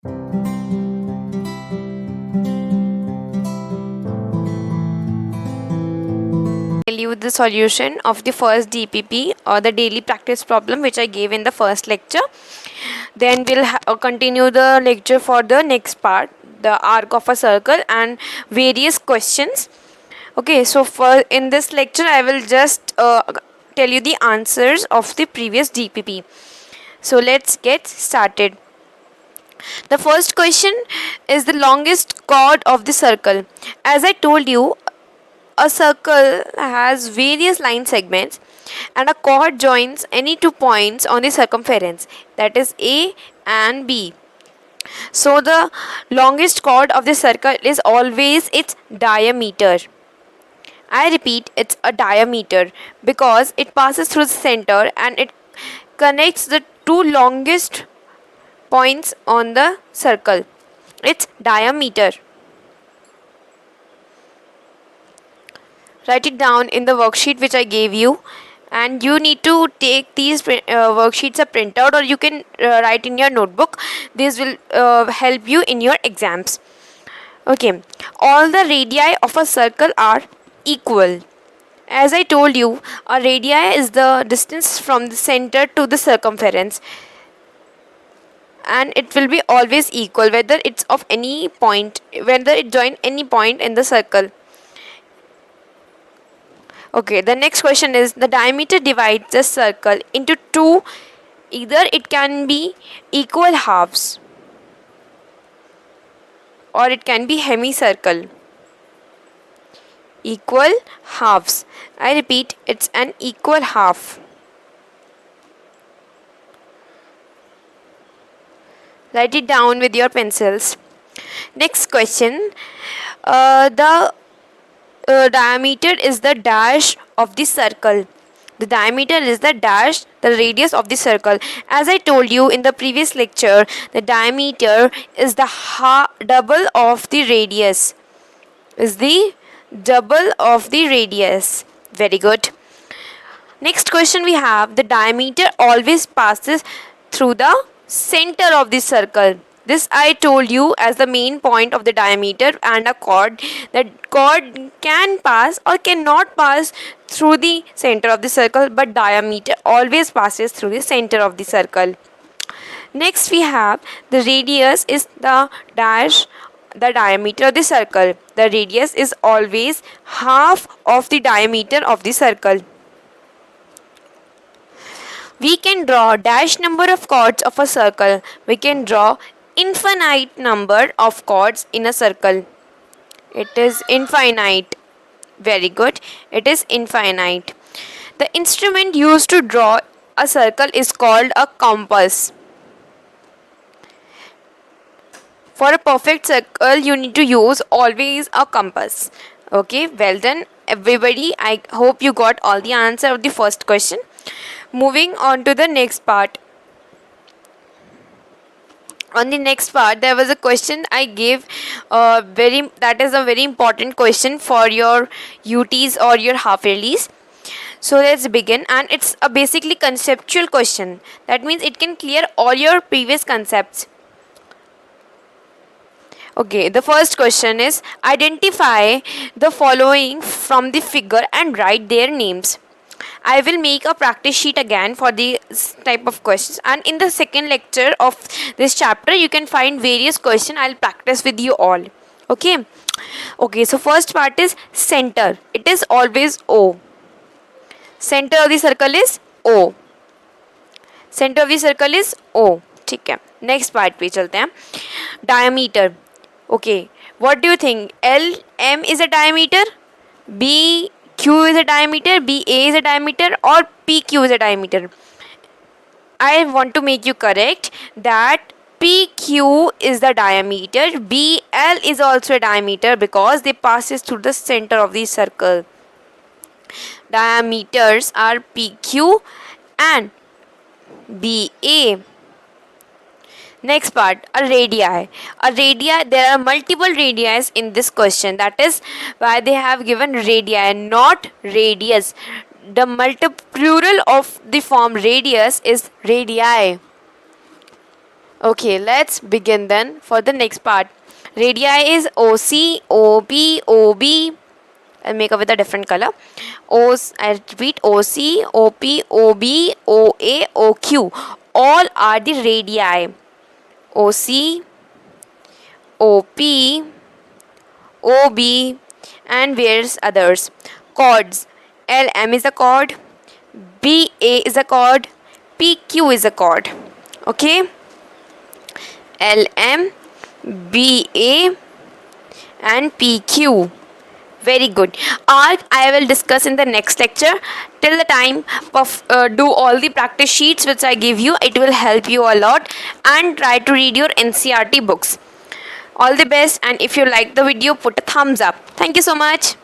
Tell you the solution of the first DPP or the daily practice problem which I gave in the first lecture. Then we'll continue the lecture for the next part, the arc of a circle and various questions. Okay, so for in this lecture I will just tell you the answers of the previous DPP. So let's get started. The first question is the longest chord of the circle. As I told you, a circle has various line segments and a chord joins any two points on the circumference, that is A and B. So the longest chord of the circle is always its diameter. I repeat, it's a diameter because it passes through the center and it connects the two longest points on the circle. Its diameter. Write it down in the worksheet which I gave you, and you need to take these worksheets a printout, or you can write in your notebook. This will help you in your exams. Okay, all the radii of a circle are equal. As I told you, a radii is the distance from the center to the circumference, and it will be always equal whether it's of any point, whether it join any point in the circle. Okay, the next question is the diameter divides the circle into two. Either it can be equal halves or it can be hemicircle. Equal halves. I repeat, it's an equal half. Write it down with your pencils. Next question. The diameter is the dash of the circle. The diameter is the dash, the radius of the circle. As I told you in the previous lecture, the diameter is the double of the radius. Is the double of the radius. Very good. Next question we have, the diameter always passes through the center of the circle. This I told you as the main point of the diameter and a chord. That chord can pass or cannot pass through the center of the circle, but diameter always passes through the center of the circle. Next we have the radius is the dash, the diameter of the circle. The radius is always half of the diameter of the circle. We can draw dash number of chords of a circle. We can draw infinite number of chords in a circle. It is infinite. Very good. It is infinite. The instrument used to draw a circle is called a compass. For a perfect circle, you need to use always a compass. Okay, well done, everybody. I hope you got all the answer of the first question. Moving on to the next part. On the next part, there was a question I gave. That is a very important question for your UTs or your half yearlies. So let's begin, and it's a basically conceptual question. That means it can clear all your previous concepts. Okay, the first question is identify the following from the figure and write their names. I will make a practice sheet again for this type of questions, and in the second lecture of this chapter you can find various questions. I'll practice with you all. Okay. Okay, so first part is center. It is always O. Center of the circle is O. Center of the circle is O. ठीक है. Next part पे चलते हैं. Diameter. Okay, what do you think? LM is a diameter, BQ is a diameter, BA is a diameter, or PQ is a diameter? I want to make you correct that PQ is the diameter, BL is also a diameter because they passes through the center of the circle. Diameters are PQ and BA. Next part, a radii. A radii, there are multiple radii in this question. That is why they have given radii, not radius. The plural of the form radius is radii. Okay, let's begin then for the next part. Radii is OC, OB, OB. I'll make up with a different color. I repeat, OC, OP, OB, OA, OQ. All are the radii. OC, OP, OB, and various others. Chords. LM is a chord, BA is a chord, PQ is a chord. Okay? LM, BA, and PQ. Very good. Arc I will discuss in the next lecture. Till the time, do all the practice sheets which I give you. It will help you a lot. And try to read your NCERT books. All the best, and if you like the video, put a thumbs up. Thank you so much.